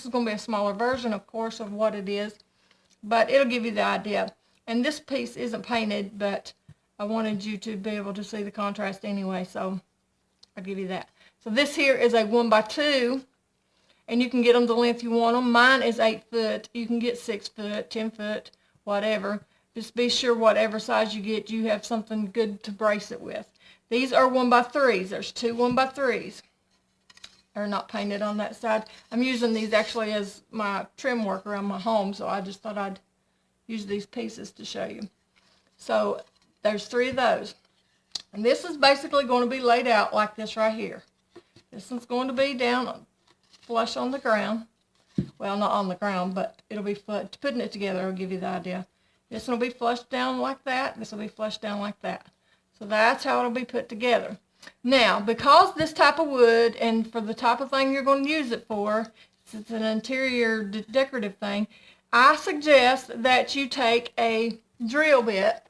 is going to be a smaller version, of course, of what it is, but it'll give you the idea. And this piece isn't painted, but I wanted you to be able to see the contrast anyway, so I'll give you that. So this here is a 1x2, and you can get them the length you want them. Mine is 8 foot. You can get 6 foot, 10 foot, whatever. Just be sure whatever size you get, you have something good to brace it with. These are 1x3s. There's 2 1x3s. They're not painted on that side. I'm using these actually as my trim work around my home, so I just thought I'd use these pieces to show you. So there's 3 of those. And this is basically going to be laid out like this right here. This one's going to be down flush on the ground. Well, not on the ground, but it'll be putting it together will give you the idea. This one will be flushed down like that. This will be flushed down like that. So that's how it'll be put together. Now, because this type of wood, and for the type of thing you're going to use it for, it's an interior decorative thing, I suggest that you take a drill bit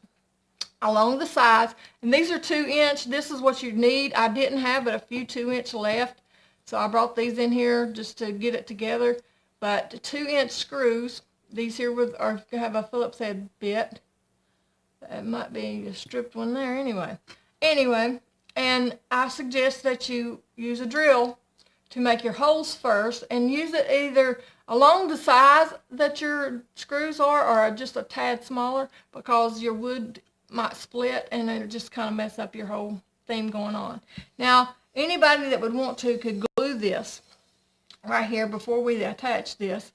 along the sides, and these are 2-inch. This is what you need. I didn't have but a few 2-inch left, so I brought these in here just to get it together. But 2-inch screws, these here have a Phillips head bit. It might be a stripped one there anyway. And I suggest that you use a drill to make your holes first, and use it either along the size that your screws are, or just a tad smaller, because your wood might split and it'll just kind of mess up your whole theme going on. Now, anybody that would want to could glue this right here before we attach this,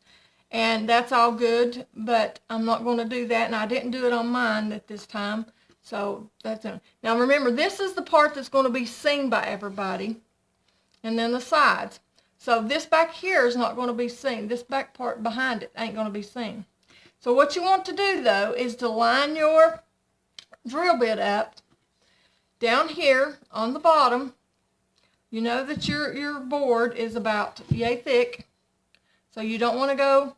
and that's all good, but I'm not going to do that, and I didn't do it on mine at this time. So that's it. Now remember, this is the part that's going to be seen by everybody, and then the sides. So this back here is not going to be seen. This back part behind it ain't going to be seen. So what you want to do, though, is to line your drill bit up down here on the bottom. You know that your board is about yay thick, so you don't want to go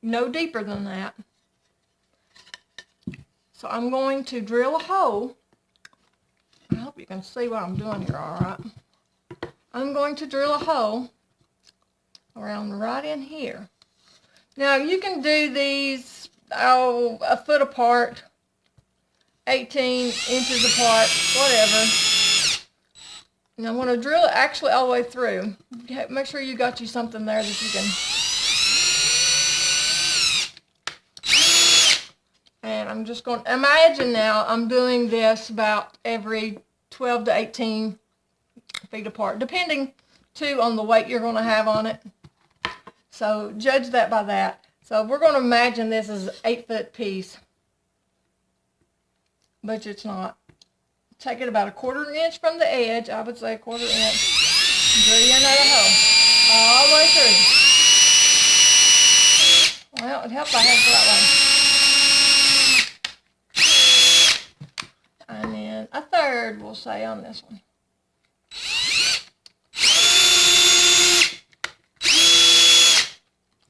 no deeper than that. So I'm going to drill a hole. I hope you can see what I'm doing here all right. I'm going to drill a hole around right in here. Now you can do these a foot apart, 18 inches apart, whatever. And I want to drill it actually all the way through. Make sure you got you something there that you can. And I'm just going to imagine now I'm doing this about every 12 to 18 feet apart, depending too on the weight you're going to have on it. So judge that by that. So we're going to imagine this is an 8-foot piece, but it's not. Take it about a 1/4 inch from the edge. I would say a 1/4 inch. Drill you another hole all the way through. Well, it helps I have it that way. And then a 1/3, we'll say, on this one.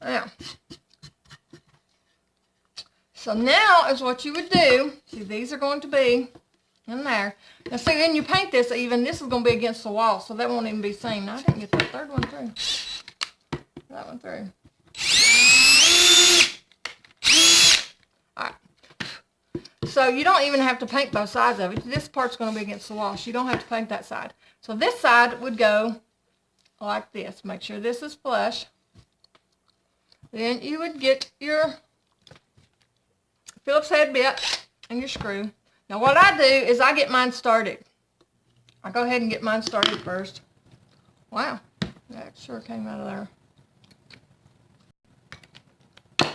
Now, so now is what you would do. See, these are going to be in there. Now see, when you paint this even, this is going to be against the wall, so that won't even be seen. I didn't get that 3rd one through. That one through. Alright. So you don't even have to paint both sides of it. This part's going to be against the wall, so you don't have to paint that side. So this side would go like this. Make sure this is flush. Then you would get your Phillips head bit and your screw. Now what I do is I get mine started. I go ahead and get mine started first. Wow, that sure came out of there.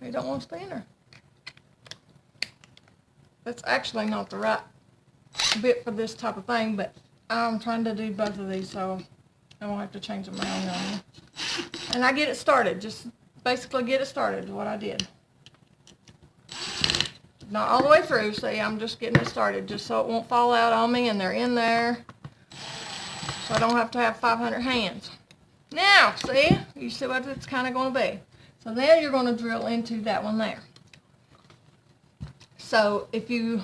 You don't want to stay in there. That's actually not the right bit for this type of thing, but I'm trying to do both of these so I won't have to change them around on you. And I get it started, just basically get it started is what I did. Not all the way through, see, I'm just getting it started just so it won't fall out on me, and they're in there so I don't have to have 500 hands. Now, see, you see what it's kind of going to be. So now you're going to drill into that one there. So if you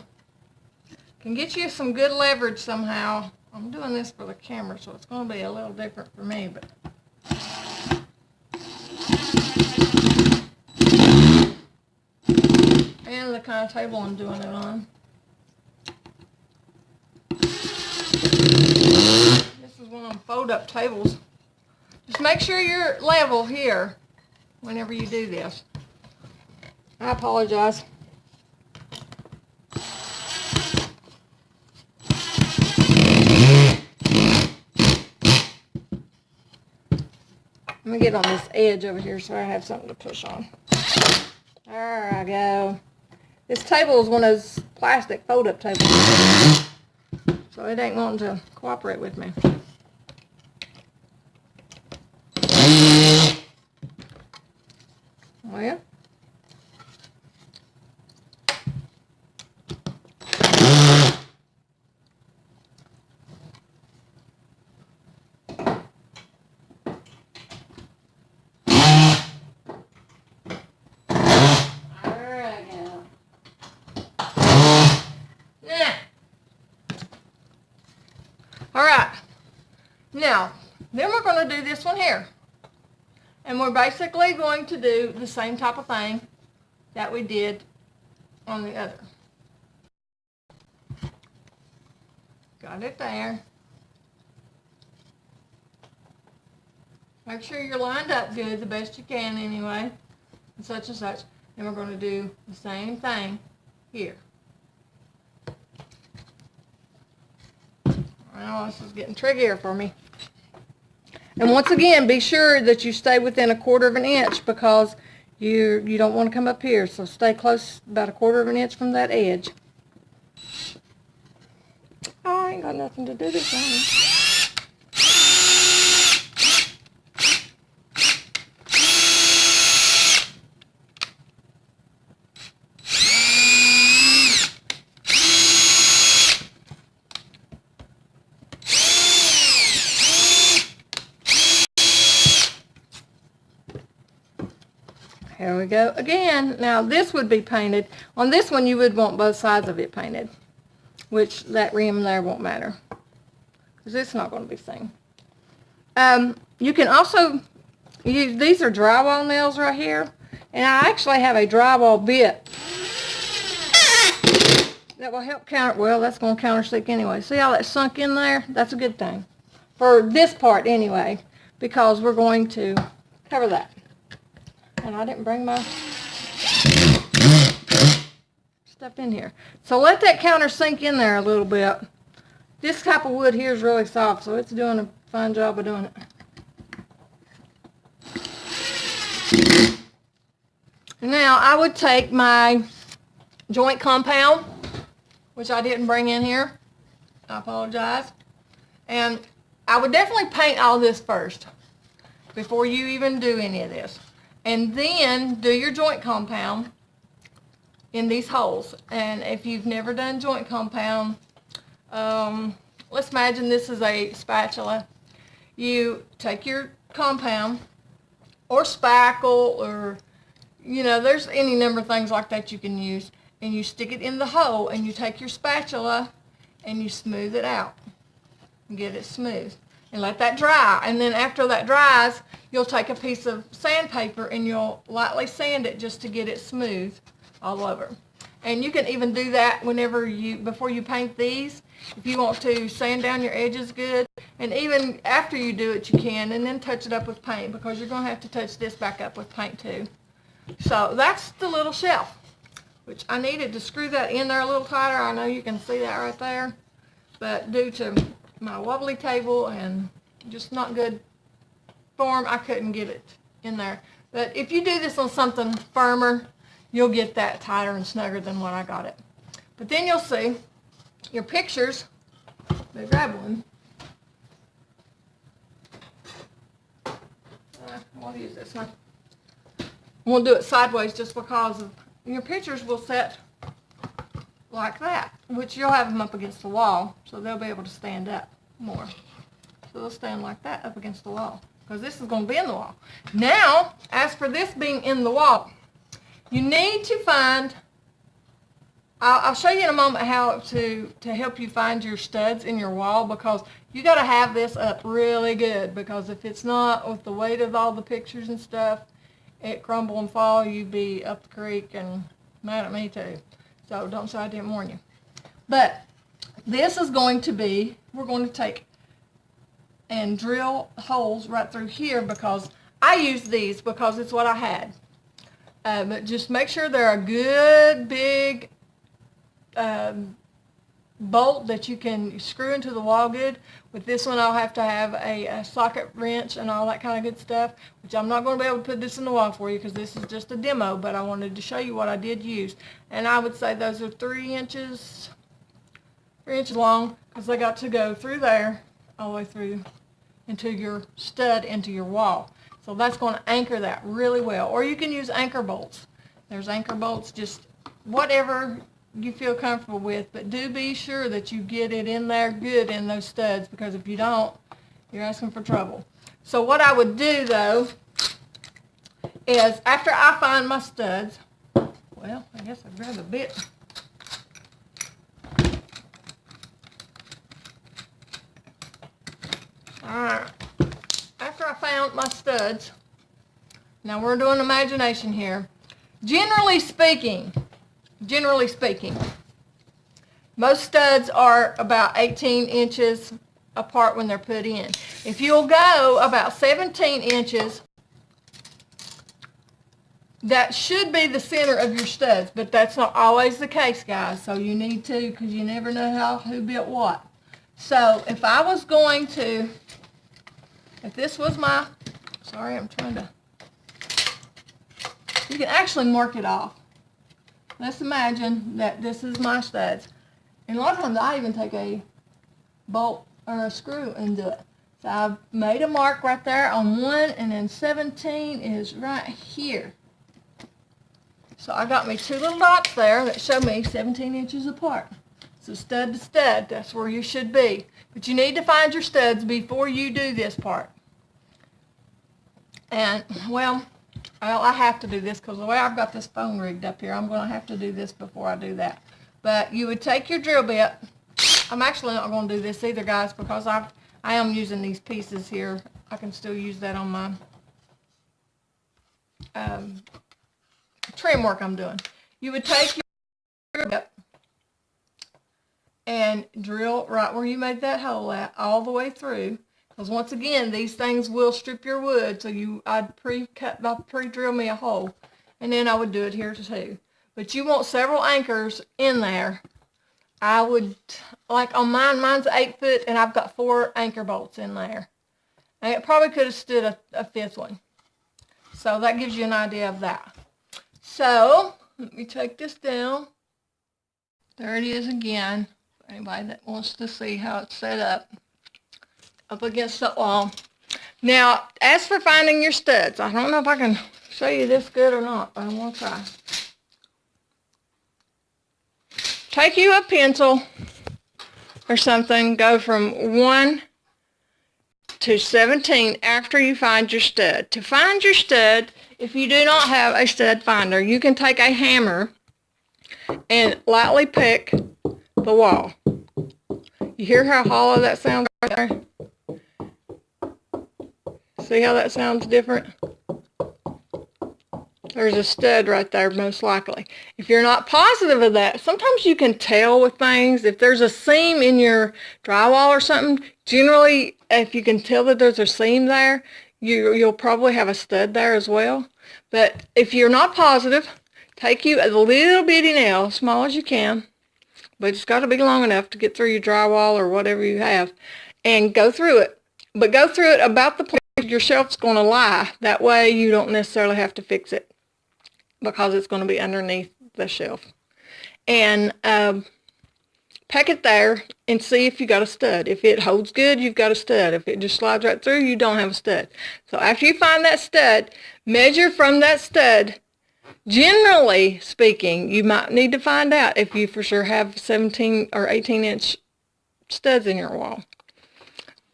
can get you some good leverage somehow, I'm doing this for the camera so it's going to be a little different for me, but kind of table I'm doing it on. This is one of them fold-up tables. Just make sure you're level here whenever you do this. I apologize. Let me get on this edge over here so I have something to push on. There I go. This table is one of those plastic fold-up tables, so it ain't wanting to cooperate with me. Well, now, then we're going to do this one here. And we're basically going to do the same type of thing that we did on the other. Got it there. Make sure you're lined up good, the best you can anyway, and such and such. And we're going to do the same thing here. Oh, this is getting trickier for me. And once again, be sure that you stay within 1/4 of an inch because you don't want to come up here. So stay close, about 1/4 of an inch from that edge. Oh, I ain't got nothing to do this morning. Here we go again. Now this would be painted. On this one you would want both sides of it painted, which that rim there won't matter because it's not going to be seen. You can also use, these are drywall nails right here, and I actually have a drywall bit that will help counter, well, that's going to countersink anyway. See how that sunk in there? That's a good thing for this part anyway, because we're going to cover that. And I didn't bring my stuff in here. So let that counter sink in there a little bit. This type of wood here is really soft, so it's doing a fine job of doing it. Now I would take my joint compound, which I didn't bring in here. I apologize. And I would definitely paint all this first before you even do any of this. And then do your joint compound in these holes. And if you've never done joint compound, let's imagine this is a spatula. You take your compound or spackle or, you know, there's any number of things like that you can use. And you stick it in the hole and you take your spatula and you smooth it out and get it smooth. And let that dry. And then after that dries, you'll take a piece of sandpaper and you'll lightly sand it just to get it smooth all over. And you can even do that whenever before you paint these. If you want to sand down your edges good. And even after you do it, you can. And then touch it up with paint because you're going to have to touch this back up with paint too. So that's the little shelf, which I needed to screw that in there a little tighter. I know you can see that right there. But due to my wobbly table and just not good form, I couldn't get it in there. But if you do this on something firmer, you'll get that tighter and snugger than what I got it. But then you'll see your pictures. Let me grab one. I'll use this one. We'll do it sideways just because of your pictures will set like that, which you'll have them up against the wall, so they'll be able to stand up more. So they'll stand like that up against the wall, because this is going to be in the wall. Now, as for this being in the wall, you need to find, I'll show you in a moment how to help you find your studs in your wall, because you got to have this up really good, because if it's not, with the weight of all the pictures and stuff, it crumble and fall, you'd be up the creek and Mad at me too. So don't say I didn't warn you. But this is going to be, we're going to take and drill holes right through here because I use these because it's what I had. But just make sure they're a good big bolt that you can screw into the wall good. With this one I'll have to have a socket wrench and all that kind of good stuff, which I'm not going to be able to put this in the wall for you because this is just a demo, but I wanted to show you what I did use. And I would say those are 3 inches long because they got to go through there all the way through into your stud into your wall. So that's going to anchor that really well. Or you can use anchor bolts. There's anchor bolts, just whatever you feel comfortable with, but do be sure that you get it in there good in those studs, because if you don't, you're asking for trouble. So what I would do though is after I find my studs, well, I guess I'd grab a bit. Alright, after I found my studs, now we're doing imagination here. Generally speaking, most studs are about 18 inches apart when they're put in. If you'll go about 17 inches, that should be the center of your studs, but that's not always the case, guys. So you need to, because you never know who built what. So if I was going to, if this was my, sorry, I'm trying to, you can actually mark it off. Let's imagine that this is my studs. And a lot of times I even take a bolt or a screw and do it. So I've made a mark right there on one, and then 17 is right here. So I got me 2 little dots there that show me 17 inches apart. So stud to stud, that's where you should be. But you need to find your studs before you do this part. And, well, I have to do this because the way I've got this phone rigged up here, I'm going to have to do this before I do that. But you would take your drill bit. I'm actually not going to do this either, guys, because I am using these pieces here. I can still use that on my trim work I'm doing. You would take your drill bit and drill right where you made that hole at, all the way through. Because once again, these things will strip your wood, so I'd pre-drill me a hole, and then I would do it here too. But you want several anchors in there. I would, like on mine's 8 foot, and I've got 4 anchor bolts in there. And it probably could have stood a 5th one. So that gives you an idea of that. So, let me take this down. There it is again, for anybody that wants to see how it's set up against the wall. Now, as for finding your studs, I don't know if I can show you this good or not, but I'm going to try. Take you a pencil or something, go from 1 to 17 after you find your stud. To find your stud, if you do not have a stud finder, you can take a hammer and lightly pick the wall. You hear how hollow that sounds right there? See how that sounds different? There's a stud right there, most likely. If you're not positive of that, sometimes you can tell with things. If there's a seam in your drywall or something, generally, if you can tell that there's a seam there, you'll probably have a stud there as well. But if you're not positive, take you a little bitty nail, small as you can, but it's got to be long enough to get through your drywall or whatever you have, and go through it. But go through it about the place your shelf's going to lie. That way you don't necessarily have to fix it because it's going to be underneath the shelf. And peck it there and see if you got a stud. If it holds good, you've got a stud. If it just slides right through, you don't have a stud. So after you find that stud, measure from that stud. Generally speaking, you might need to find out if you for sure have 17 or 18 inch studs in your wall.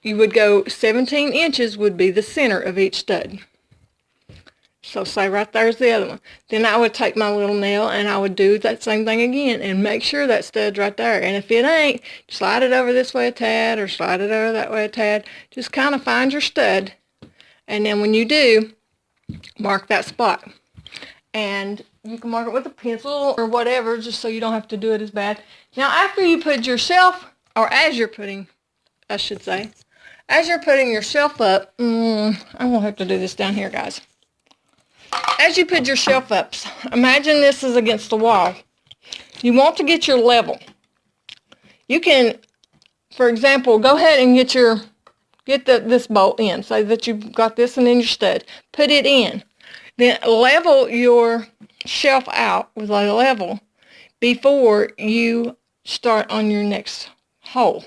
You would go 17 inches would be the center of each stud. So say right there's the other one. Then I would take my little nail and I would do that same thing again and make sure that stud's right there. And if it ain't, slide it over this way a tad or slide it over that way a tad. Just kind of find your stud. And then when you do, mark that spot. And you can mark it with a pencil or whatever, just so you don't have to do it as bad. Now, after you put your shelf, or as you're putting, I should say, as you're putting your shelf up, I won't have to do this down here, guys. As you put your shelf up, imagine this is against the wall. You want to get your level. You can, for example, go ahead and get this bolt in. Say that you've got this one in your stud. Put it in. Then level your shelf out with a level before you start on your next hole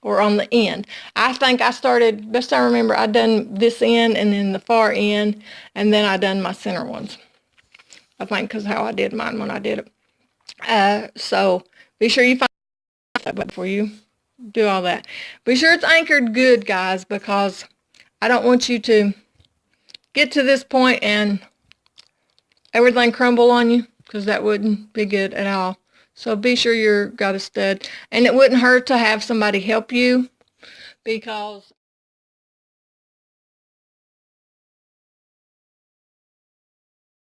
or on the end. I think I started, best I remember, I done this end and then the far end, and then I done my center ones. I think because how I did mine when I did it. So be sure you find that before you do all that. Be sure it's anchored good, guys, because I don't want you to get to this point and everything crumble on you, because that wouldn't be good at all. So be sure you've got a stud. And it wouldn't hurt to have somebody help you, because